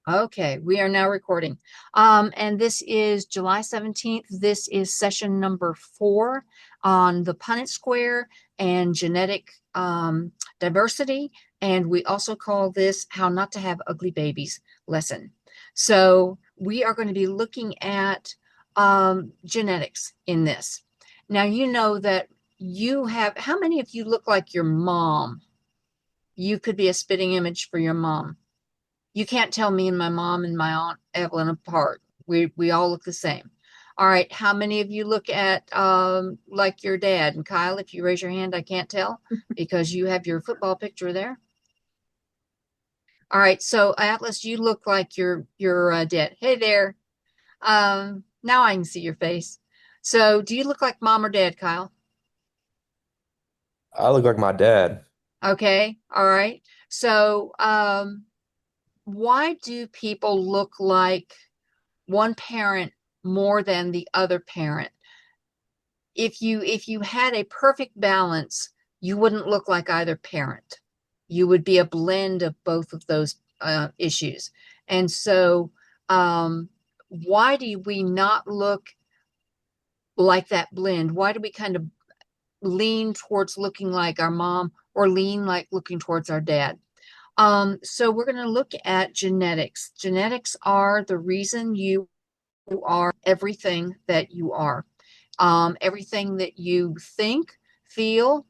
Okay, we are now recording. And this is July 17th. This is session number 4 on the Punnett Square and genetic diversity. And we also call this How Not to Have Ugly Babies lesson. So we are going to be looking at genetics in this. Now, you know that you have, how many of you look like your mom? You could be a spitting image for your mom. You can't tell me and my mom and my aunt Evelyn apart. We all look the same. All right, how many of you look at like your dad? And Kyle, if you raise your hand, I can't tell because you have your football picture there. All right, so Atlas, you look like your dad. Hey there. Now I can see your face. So, do you look like mom or dad, Kyle? I look like my dad. Okay, all right. So, why do people look like one parent more than the other parent? If you had a perfect balance, you wouldn't look like either parent. You would be a blend of both of those issues. And so, why do we not look like that blend? Why do we kind of lean towards looking like our mom or lean like looking towards our dad? So we're going to look at genetics. Genetics are the reason you are everything that you are. Everything that you think, feel,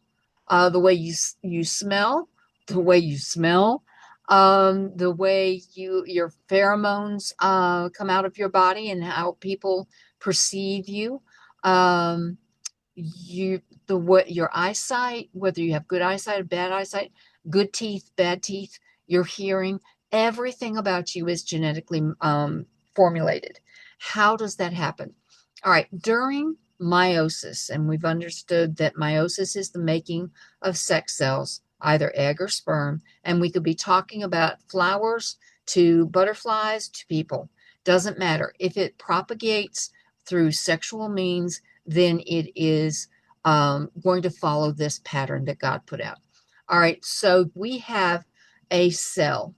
the way you smell, the way you smell, the way your pheromones come out of your body and how people perceive you. Um, you the what your eyesight, whether you have good eyesight or bad eyesight, good teeth, bad teeth, your hearing, everything about you is genetically formulated. How does that happen? All right, during meiosis, and we've understood that meiosis is the making of sex cells, either egg or sperm, and we could be talking about flowers to butterflies to people. Doesn't matter. If it propagates through sexual means, then it is going to follow this pattern that God put out. All right, so we have a cell,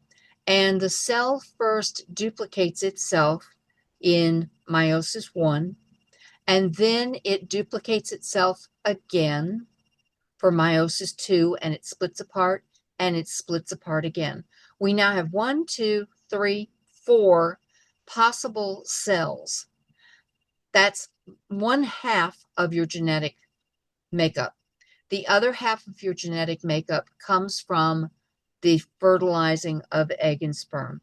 and the cell first duplicates itself in meiosis 1, and then it duplicates itself again for meiosis 2, and it splits apart and it splits apart again. We now have 1, 2, 3, 4 possible cells. That's one half of your genetic makeup. The other half of your genetic makeup comes from the fertilizing of egg and sperm.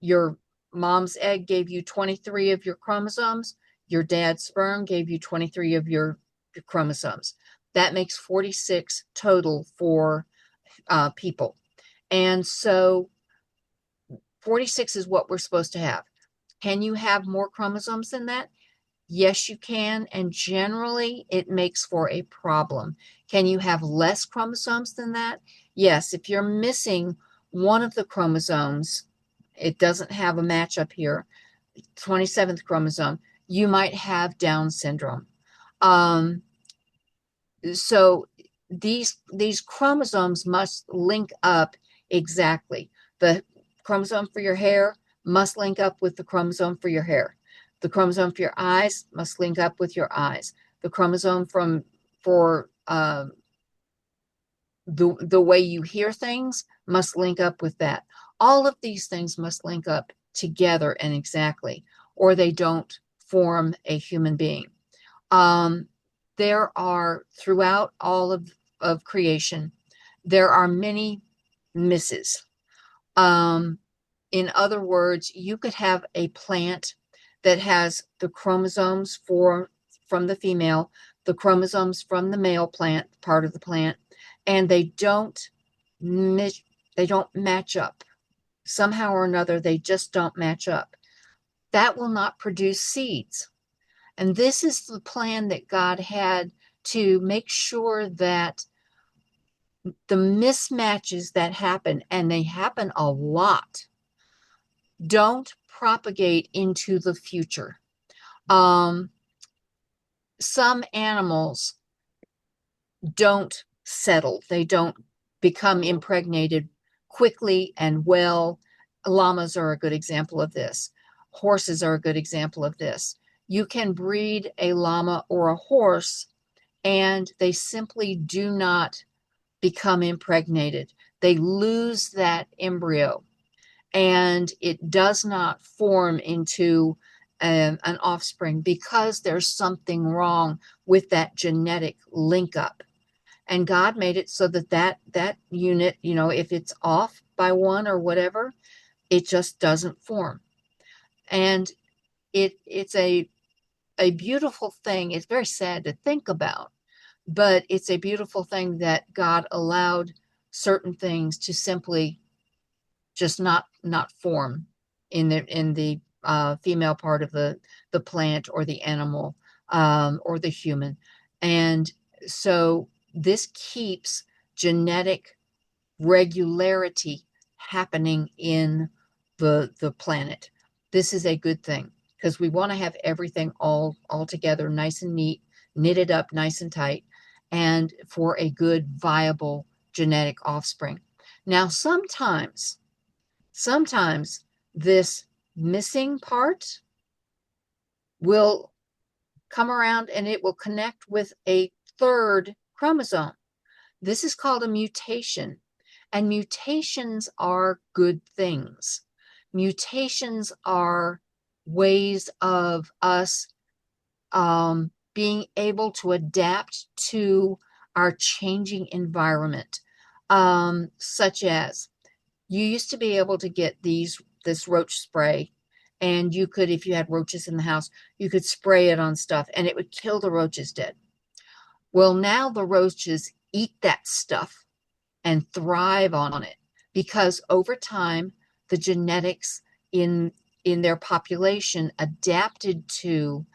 Your mom's egg gave you 23 of your chromosomes. Your dad's sperm gave you 23 of your chromosomes. That makes 46 total for people. And so 46 is what we're supposed to have. Can you have more chromosomes than that? Yes, you can. And generally, it makes for a problem. Can you have less chromosomes than that? Yes. If you're missing one of the chromosomes, it doesn't have a match up here, 27th chromosome, you might have Down syndrome. Um, so these chromosomes must link up exactly. The chromosome for your hair must link up with the chromosome for your hair. The chromosome for your eyes must link up with your eyes. The chromosome for the way you hear things must link up with that. All of these things must link up together and exactly, or they don't form a human being. Um, there are throughout all of creation, there are many misses. Um, in other words, you could have a plant that has the chromosomes from the female, the chromosomes from the male plant, part of the plant, and they don't match up. Somehow or another, they just don't match up. That will not produce seeds. And this is the plan that God had to make sure that the mismatches that happen, and they happen a lot, don't propagate into the future. Um, some animals don't settle, they don't become impregnated quickly and well. Llamas are a good example of this. Horses are a good example of this. You can breed a llama or a horse, and they simply do not become impregnated. They lose that embryo, and it does not form into an offspring because there's something wrong with that genetic link up. And God made it so that that unit, if it's off by one or whatever, it just doesn't form. And it's a beautiful thing. It's very sad to think about, but it's a beautiful thing that God allowed certain things to simply just not form in the female part of the plant or the animal, or the human. And so this keeps genetic regularity happening in the planet. This is a good thing because we want to have everything all together, nice and neat, knitted up nice and tight, and for a good, viable genetic offspring. Now, sometimes this missing part will come around and it will connect with a third chromosome. This is called a mutation, and mutations are good things. Mutations are ways of us being able to adapt to our changing environment, such as you used to be able to get this roach spray, and you could, if you had roaches in the house, you could spray it on stuff and it would kill the roaches dead. Well, now the roaches eat that stuff and thrive on it because over time the genetics in their population adapted to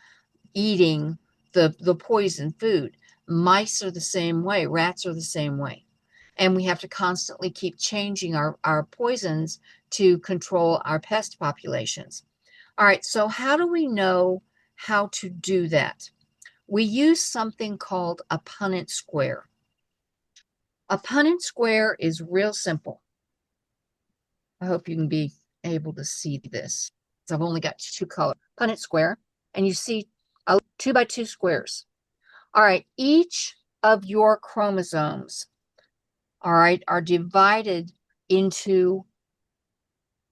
eating the poison food. Mice are the same way, rats are the same way. And we have to constantly keep changing our poisons to control our pest populations. All right, so how do we know how to do that? We use something called a Punnette square. A Punnette square is real simple. I hope you can be able to see this. So I've only got two colors. Punnette square, and you see 2 by 2 squares. All right, each of your chromosomes, all right, are divided into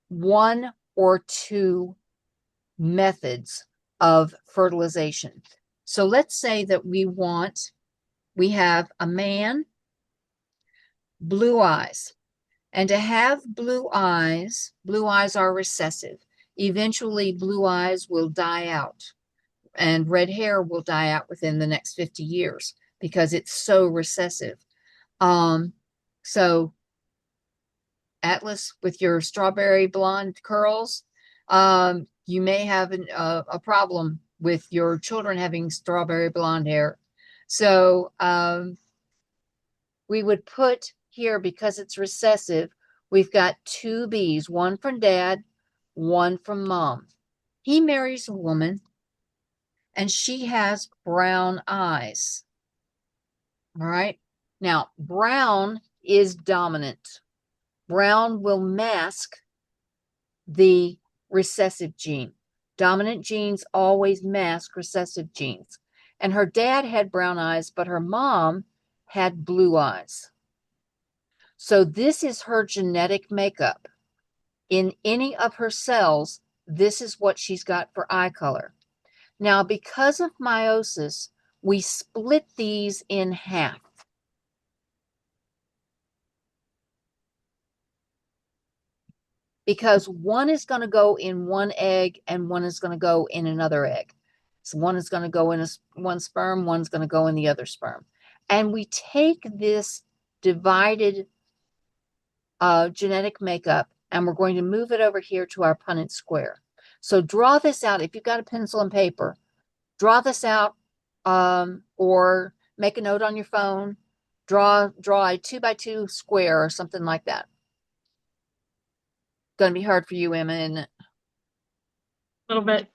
one or two methods of fertilization. So let's say that we have a man, blue eyes. And to have blue eyes are recessive. Eventually, blue eyes will die out, and red hair will die out within the next 50 years because it's so recessive. So Atlas, with your strawberry blonde curls, you may have a problem with your children having strawberry blonde hair. So we would put here, because it's recessive, we've got 2 B's, one from dad, one from mom. He marries a woman and she has brown eyes. All right. Now, brown is dominant. Brown will mask the recessive gene. Dominant genes always mask recessive genes. And her dad had brown eyes, but her mom had blue eyes. So this is her genetic makeup. In any of her cells, this is what she's got for eye color. Now, because of meiosis, we split these in half. Because one is going to go in one egg and one is going to go in another egg. So one is going to go in one sperm, one's going to go in the other sperm. And we take this divided genetic makeup and we're going to move it over here to our Punnette square. So draw this out. If you've got a pencil and paper, draw this out, or make a note on your phone. Draw a 2 by 2 square or something like that. Going to be hard for you, Emma, isn't it? A little bit.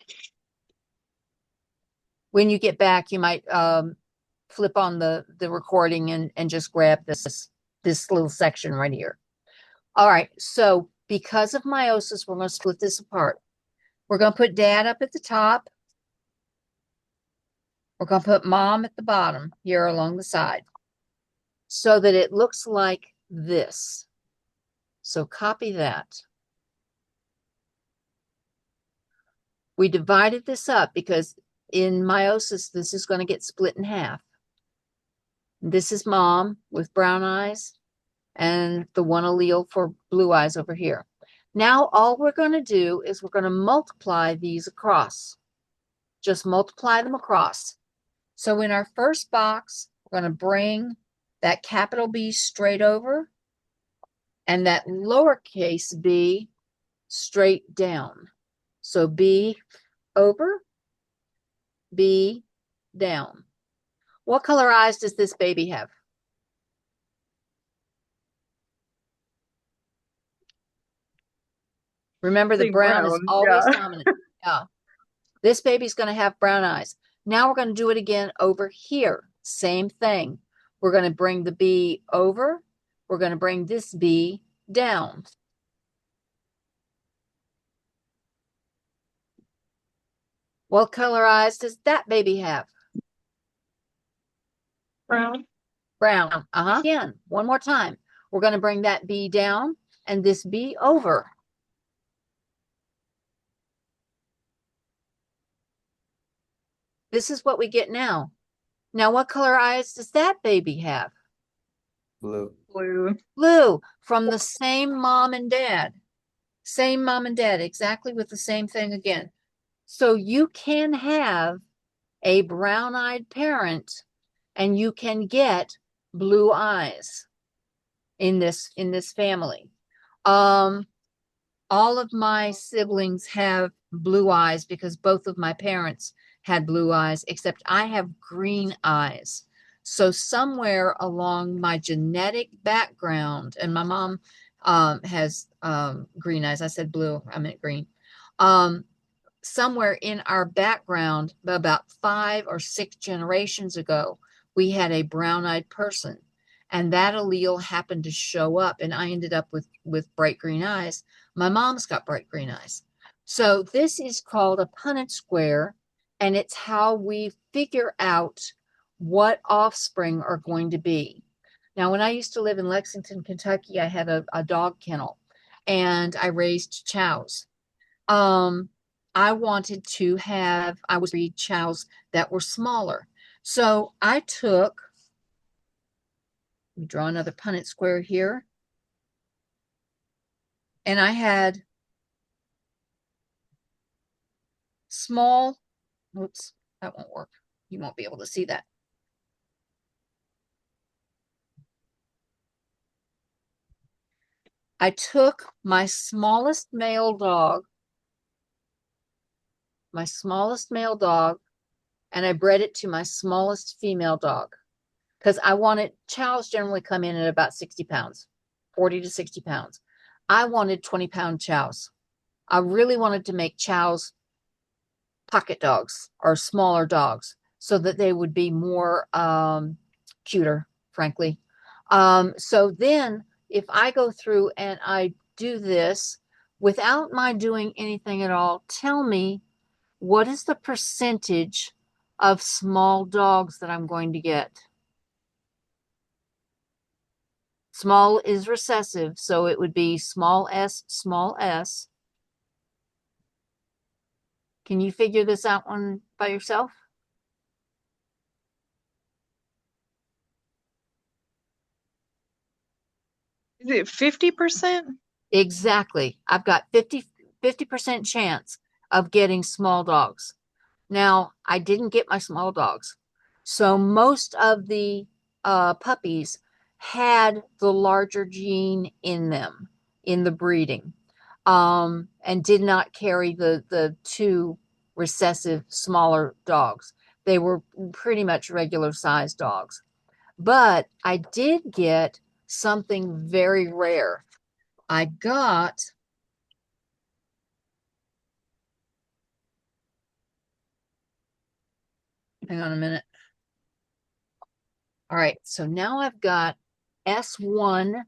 When you get back, you might flip on the recording and just grab this little section right here. All right, so Because of meiosis, we're going to split this apart. We're going to put dad up at the top. We're going to put mom at the bottom here along the side so that it looks like this. So copy that. We divided this up because in meiosis, this is going to get split in half. This is mom with brown eyes and the one allele for blue eyes over here. Now, all we're going to do is we're going to multiply these across. Just multiply them across. So in our first box, we're going to bring that capital B straight over and that lowercase b straight down. So B over, B down. What color eyes does this baby have? Remember, the Big brown is brown. always Yeah. dominant. Yeah. This baby's going to have brown eyes. Now we're going to do it again over here. Same thing. We're going to bring the B over. We're going to bring this B down. What color eyes does that baby have? Brown. Brown. Again, one more time. We're going to bring that B down and this B over. This is what we get now. Now, what color eyes does that baby have? Blue. Blue. Blue, from the same mom and dad. Same mom and dad, exactly with the same thing again. So you can have a brown-eyed parent and you can get blue eyes in this family. All of my siblings have blue eyes because both of my parents had blue eyes, except I have green eyes. So somewhere along my genetic background, and my mom has green eyes. I said blue, I meant green. Somewhere in our background, about 5 or 6 generations ago, we had a brown-eyed person, and that allele happened to show up, and I ended up with bright green eyes. My mom's got bright green eyes. So this is called a Punnett square, and it's how we figure out what offspring are going to be. Now, when I used to live in Lexington, Kentucky, I had a dog kennel, and I raised chows. I wanted to have, I was breed chows that were smaller. So I took, let me draw another Punnett square here. And I had small, oops, that won't work. You won't be able to see that. I took my smallest male dog, and I bred it to my smallest female dog. Because I wanted, chows generally come in at about 60 pounds, 40 to 60 pounds. I wanted 20-pound chows. I really wanted to make chows pocket dogs or smaller dogs so that they would be more cuter, frankly. So then if I go through and I do this without my doing anything at all, tell me what is the percentage of small dogs that I'm going to get? Small is recessive, so it would be small s, small s. Can you figure this out one by yourself? Is it 50%? Exactly. I've got 50% chance of getting small dogs. Now, I didn't get my small dogs. So most of the puppies had the larger gene in them in the breeding, and did not carry the 2 recessive smaller dogs. They were pretty much regular sized dogs. But I did get something very rare. I got, hang on a minute. All right, so now I've got S1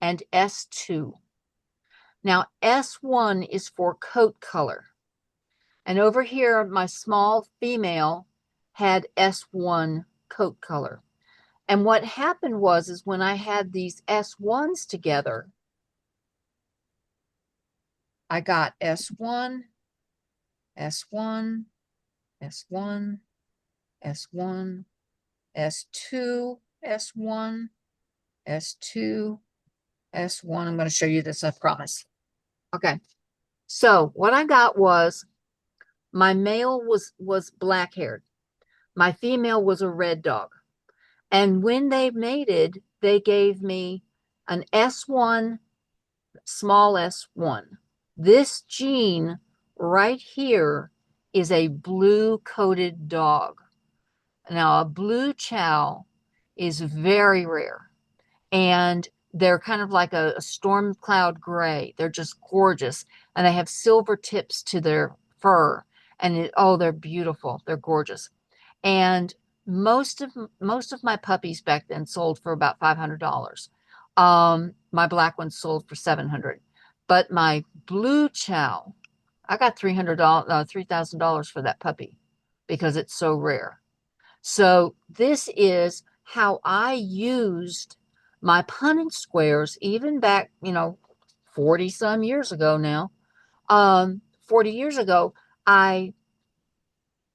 and S2. Now, S1 is for coat color. And over here, my small female had S1 coat color. And what happened was, is when I had these S1s together, I got S1, S1, S1, S1, S2, S1, S2, S1. I'm going to show you this, I promise. Okay. So what I got was my male was black haired. My female was a red dog. And when they mated, they gave me an S1, small s1. This gene right here is a blue coated dog. Now, a blue chow is very rare, and they're kind of like a storm cloud gray. They're just gorgeous, and they have silver tips to their fur. And oh, they're beautiful. They're gorgeous. And most of my puppies back then sold for about $500. My black ones sold for 700, but my blue chow, I got $300, $3,000 for that puppy because it's so rare. So this is how I used my punning squares, even back, 40 some years ago now. 40 years ago, I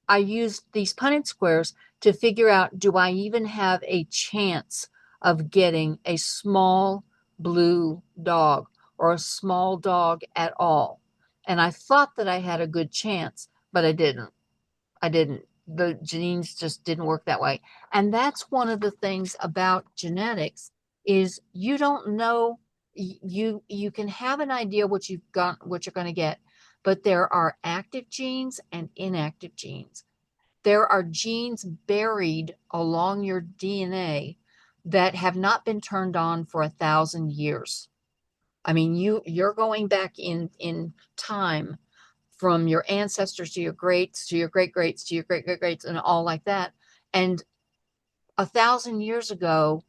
I used these Punnett squares to figure out, do I even have a chance of getting a small blue dog or a small dog at all? And I thought that I had a good chance, but I didn't. I didn't. The genes just didn't work that way. And that's one of the things about genetics is you don't know. You can have an idea what you've got, what you're going to get, but there are active genes and inactive genes. There are genes buried along your DNA that have not been turned on for 1,000 years. I mean, you're going back in time from your ancestors to your greats to your great greats to your great great greats and all like that. And 1,000 years ago,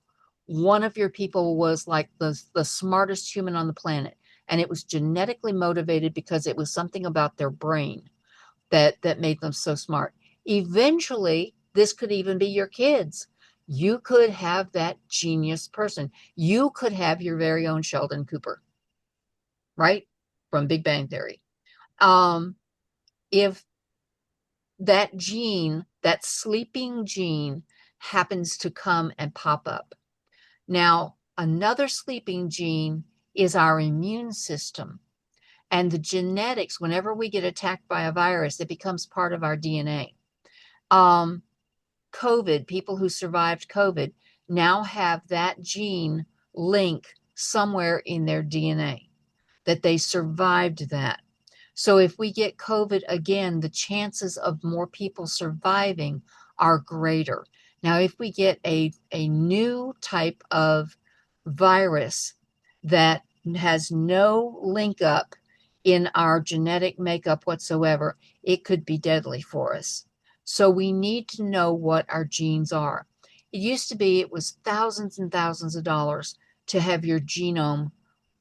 one of your people was like the smartest human on the planet, and it was genetically motivated because it was something about their brain that made them so smart. Eventually, this could even be your kids. You could have that genius person. You could have your very own Sheldon Cooper, right? From Big Bang Theory. If that gene, that sleeping gene, happens to come and pop up. Now, another sleeping gene is our immune system. And the genetics, whenever we get attacked by a virus, it becomes part of our DNA. COVID, people who survived COVID now have that gene link somewhere in their DNA that they survived that. So if we get COVID again, the chances of more people surviving are greater. Now, if we get a new type of virus that has no link up in our genetic makeup whatsoever, it could be deadly for us. So we need to know what our genes are. It used to be it was thousands and thousands of dollars to have your genome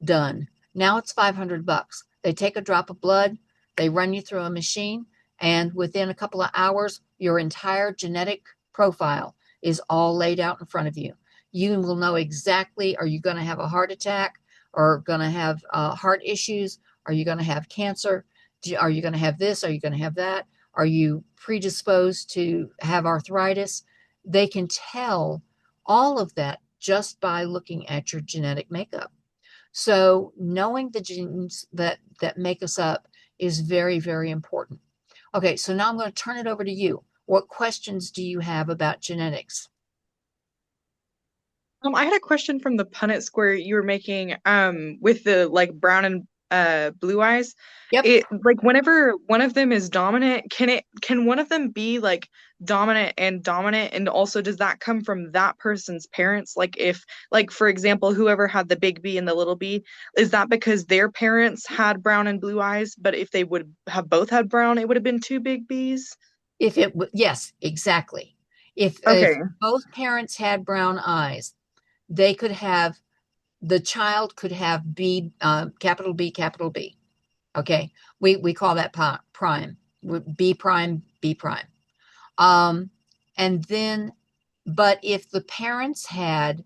done. Now it's $500. They take a drop of blood, they run you through a machine, and within a couple of hours, your entire genetic profile is all laid out in front of you. You will know exactly, are you going to have a heart attack or going to have heart issues? Are you going to have cancer? Are you going to have this? Are you going to have that? Are you predisposed to have arthritis? They can tell all of that just by looking at your genetic makeup. So knowing the genes that make us up is very, very important. Okay, so now I'm going to turn it over to you. What questions do you have about genetics? I had a question from the Punnett square you were making with the like brown and blue eyes. Yep. It like whenever one of them is dominant, can one of them be like dominant and also does that come from that person's parents? Like if like for example, whoever had the big B and the little B, is that because their parents had brown and blue eyes, but if they would have both had brown, it would have been two big Bs? If it yes, exactly. If Okay. both parents had brown eyes, they could have the child could have B, capital B, capital B. Okay. We call that prime, B prime, B prime. Um, and then, but if the parents had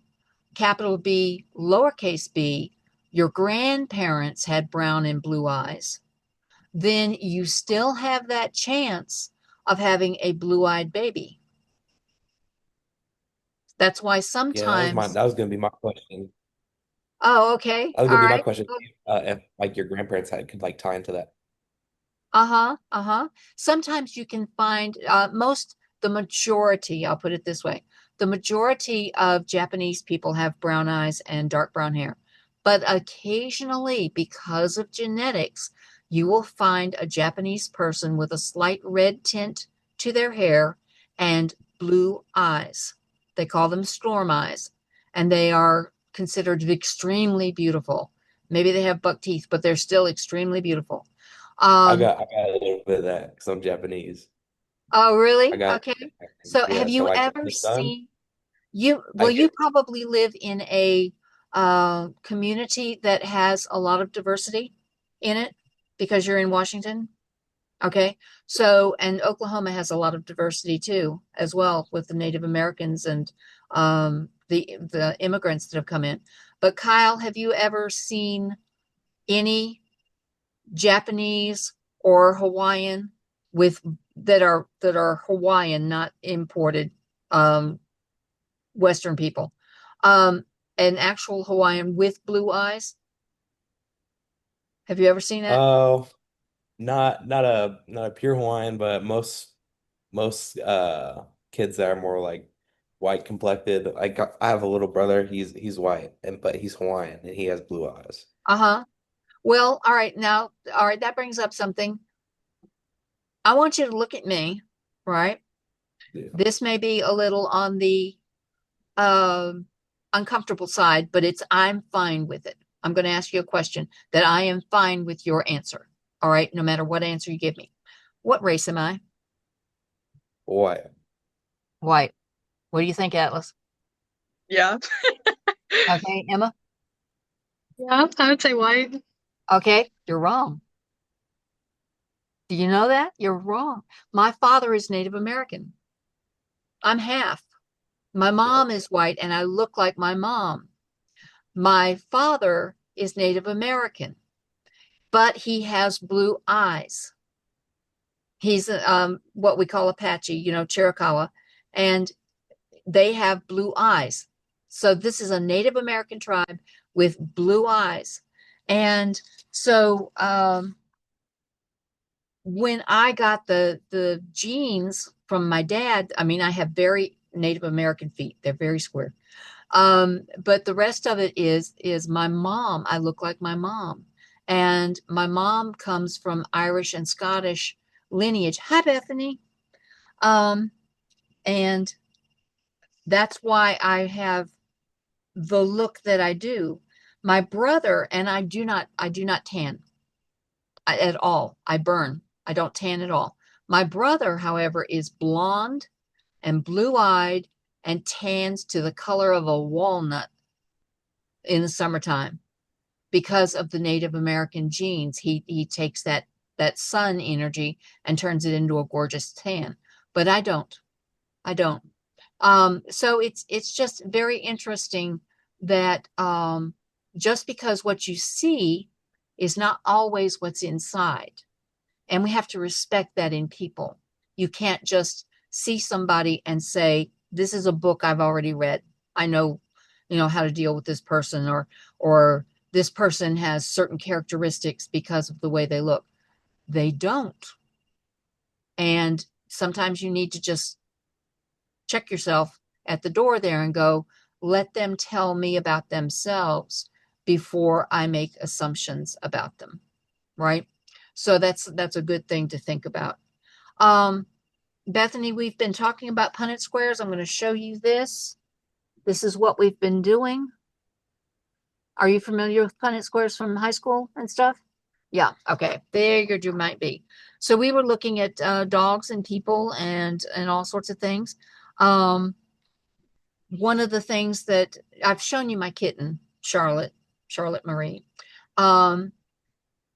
capital B, lowercase b, your grandparents had brown and blue eyes, then you still have that chance of having a blue-eyed baby. That's why Yeah, that was my sometimes, that was gonna be my question. oh, okay, That was all gonna be my right. question. If like your grandparents had could like tie into that. Uh-huh, uh-huh. Sometimes you can find the majority, I'll put it this way, the majority of Japanese people have brown eyes and dark brown hair. But occasionally, because of genetics, you will find a Japanese person with a slight red tint to their hair and blue eyes. They call them storm eyes, and they are considered extremely beautiful. Maybe they have buck teeth, but they're still extremely beautiful. Um, I got a little bit of that because I'm Japanese. oh, I really? got Okay. So yeah. have So you like ever the sun, seen well, I you get probably live in a community that has a lot of diversity in it because you're in Washington. Okay. So, and Oklahoma has a lot of diversity too, as well, with the Native Americans and the immigrants that have come in. But Kyle, have you ever seen any Japanese or Hawaiian with that are Hawaiian, not imported um, Western people. Um, an actual Hawaiian with blue eyes. Have you ever seen that? oh not a pure Hawaiian, but most kids that are more like white complected. Like I have a little brother, he's white and but he's Hawaiian and he has blue eyes. Uh-huh. Well, all right, now, all right, that brings up something. I want you to look at me, right? Yeah. This may be a little on the um uncomfortable side, but I'm fine with it. I'm going to ask you a question that I am fine with your answer. All right, no matter what answer you give me. What race am I? White. White. What do you think, Atlas? Yeah. Okay, Emma? Yeah, I would say white. Okay, you're wrong. Do you know that? You're wrong. My father is Native American. I'm half. My mom is white and I look like my mom. My father is Native American, but he has blue eyes. He's what we call Apache, Chiricahua, and they have blue eyes. So this is a Native American tribe with blue eyes. And so when I got the genes from my dad, I mean, I have very Native American feet. They're very square. But the rest of it is my mom. I look like my mom. And my mom comes from Irish and Scottish lineage. Hi, Bethany. Um, and that's why I have the look that I do. My brother and I do not tan at all. I burn. I don't tan at all. My brother, however, is blonde and blue-eyed and tans to the color of a walnut in the summertime because of the Native American genes. He takes that sun energy and turns it into a gorgeous tan. But I don't. I don't. So it's just very interesting that just because what you see is not always what's inside. And we have to respect that in people. You can't just see somebody and say, this is a book I've already read. I know, how to deal with this person, or this person has certain characteristics because of the way they look. They don't. And sometimes you need to just check yourself at the door there and go, let them tell me about themselves before I make assumptions about them, right? So that's a good thing to think about. Um, Bethany, we've been talking about Punnett squares. I'm going to show you this. This is what we've been doing. Are you familiar with Punnett squares from high school and stuff? Yeah, okay. Figured you might be. So we were looking at dogs and people and all sorts of things. Um, one of the things that I've shown you my kitten. Charlotte, Charlotte Marie. Um,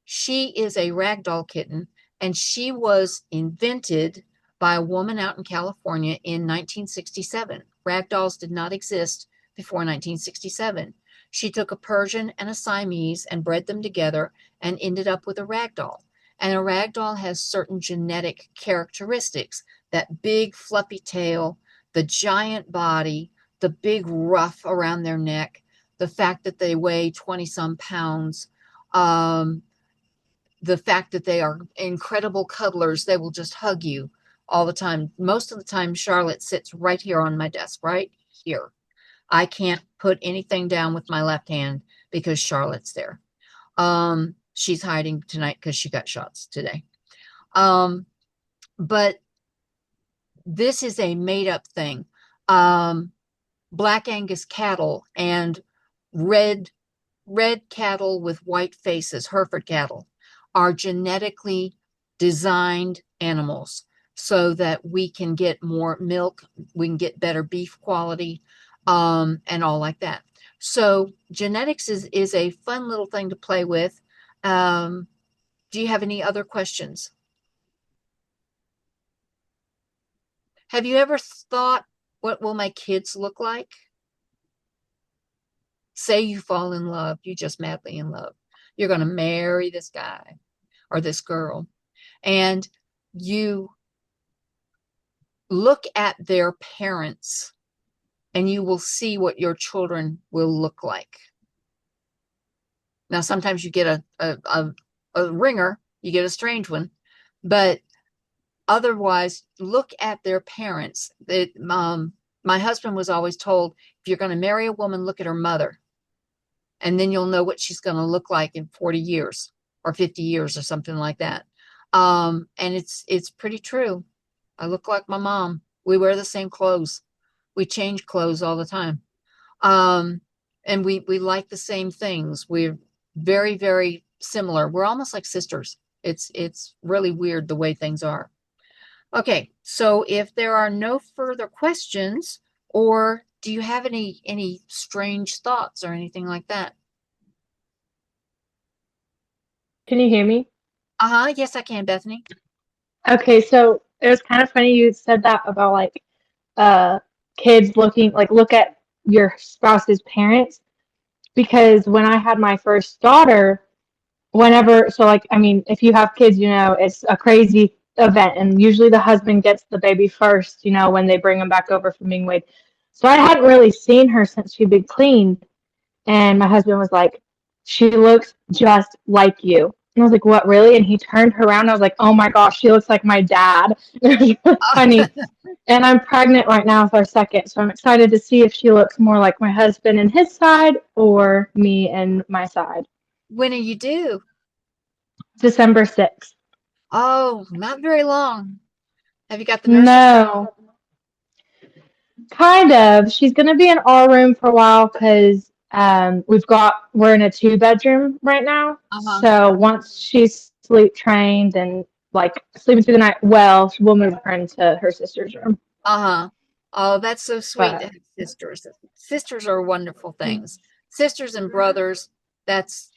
she is a ragdoll kitten, and she was invented by a woman out in California in 1967. Ragdolls did not exist before 1967. She took a Persian and a Siamese and bred them together and ended up with a ragdoll. And a ragdoll has certain genetic characteristics, that big fluffy tail, the giant body, the big ruff around their neck, the fact that they weigh 20 some pounds, um, the fact that they are incredible cuddlers. They will just hug you all the time. Most of the time, Charlotte sits right here on my desk, right here. I can't put anything down with my left hand because Charlotte's there. She's hiding tonight because she got shots today. But this is a made up thing. Black Angus cattle and red cattle with white faces, Hereford cattle, are genetically designed animals so that we can get more milk, we can get better beef quality, and all like that. So genetics is a fun little thing to play with. Do you have any other questions? Have you ever thought, what will my kids look like? Say you fall in love, you just madly in love. You're going to marry this guy or this girl, and you look at their parents and you will see what your children will look like. Now, sometimes you get a ringer, you get a strange one, but otherwise, look at their parents. My husband was always told, if you're going to marry a woman, look at her mother, and then you'll know what she's going to look like in 40 years or 50 years or something like that. And it's pretty true. I look like my mom. We wear the same clothes. We change clothes all the time. And we like the same things. We're very, very similar. We're almost like sisters. It's really weird the way things are. Okay, so if there are no further questions, or do you have any strange thoughts or anything like that? Can you hear me? Uh-huh, yes, I can, Bethany. Okay, so it was kind of funny you said that about like uh kids looking like look at your spouse's parents because when I had my first daughter, whenever so like I mean, if you have kids, you know, it's a crazy event and usually the husband gets the baby first, you know, when they bring him back over from being weighed. So I hadn't really seen her since she'd been cleaned. And my husband was like, she looks just like you. And I was like, what, really? And he turned her around. I was like, oh my gosh, she looks like my dad. It was really funny. And I'm pregnant right now with our second. So I'm excited to see if she looks more like my husband and his side or me and my side. When are you due? December 6th. Oh, not very long. Have you got the nurses? No, kind of. She's going to be in our room for a while because we're in a two-bedroom right now. Uh-huh. So once she's sleep trained and like sleeping through the night well, we'll move her into her sister's room. Uh-huh. Oh, that's so sweet to But have sisters. Sisters are wonderful things. Sisters and brothers, that's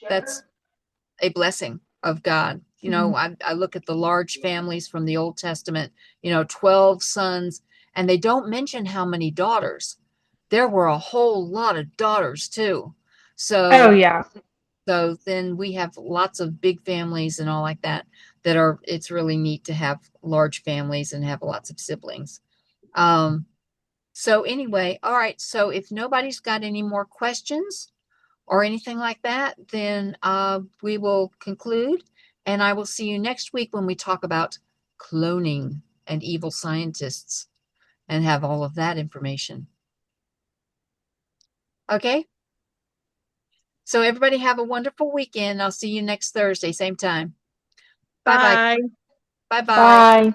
a blessing of God. You know, I look at the large families from the Old Testament, 12 sons, and they don't mention how many daughters. There were a whole lot of daughters too. oh So yeah. so then we have lots of big families and all like that it's really neat to have large families and have lots of siblings. Um, so anyway, all right. So if nobody's got any more questions or anything like that, then we will conclude. And I will see you next week when we talk about cloning and evil scientists and have all of that information. Okay. So everybody have a wonderful weekend. I'll see you next Thursday, same time. Bye bye. Bye. Bye bye. Bye.